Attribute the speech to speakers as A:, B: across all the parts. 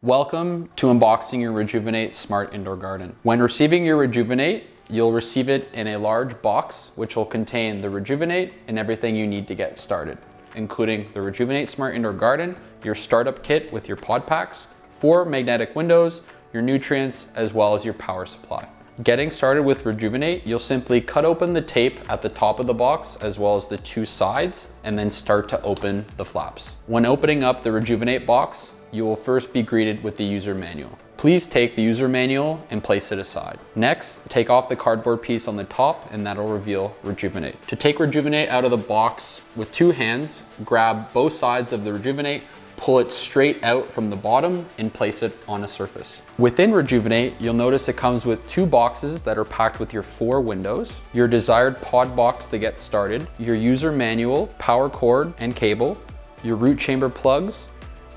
A: Welcome to unboxing your Rejuvenate Smart Indoor Garden. When receiving your Rejuvenate, you'll receive it in a large box, which will contain the Rejuvenate and everything you need to get started, including the Rejuvenate Smart Indoor Garden, your startup kit with your pod packs, 4 magnetic windows, your nutrients, as well as your power supply. Getting started with Rejuvenate, you'll simply cut open the tape at the top of the box as well as the 2 sides, and then start to open the flaps. When opening up the Rejuvenate box, you will first be greeted with the user manual. Please take the user manual and place it aside. Next, take off the cardboard piece on the top and that'll reveal Rejuvenate. To take Rejuvenate out of the box with 2 hands, grab both sides of the Rejuvenate, pull it straight out from the bottom and place it on a surface. Within Rejuvenate, you'll notice it comes with 2 boxes that are packed with your 4 windows, your desired pod box to get started, your user manual, power cord and cable, your root chamber plugs,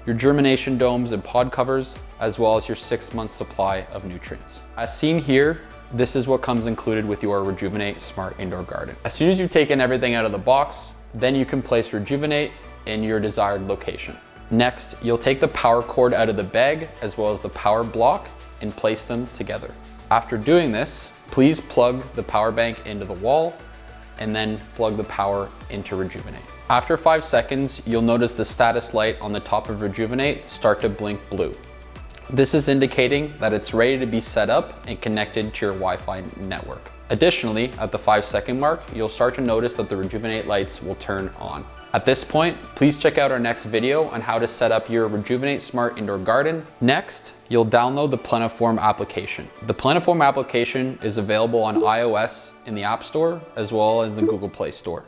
A: your germination domes and pod covers, as well as your 6-month supply of nutrients. As seen here, this is what comes included with your Rejuvenate Smart Indoor Garden. As soon as you've taken everything out of the box, then you can place Rejuvenate in your desired location. Next, you'll take the power cord out of the bag, as well as the power block, and place them together. After doing this, please plug the power bank into the wall, and then plug the power into Rejuvenate. After 5 seconds, you'll notice the status light on the top of Rejuvenate start to blink blue. This is indicating that it's ready to be set up and connected to your Wi-Fi network. Additionally, at the 5-second mark, you'll start to notice that the Rejuvenate lights will turn on. At this point, please check out our next video on how to set up your Rejuvenate Smart Indoor Garden. Next, you'll download the Plantaform application. The Plantaform application is available on iOS in the App Store, as well as the Google Play Store.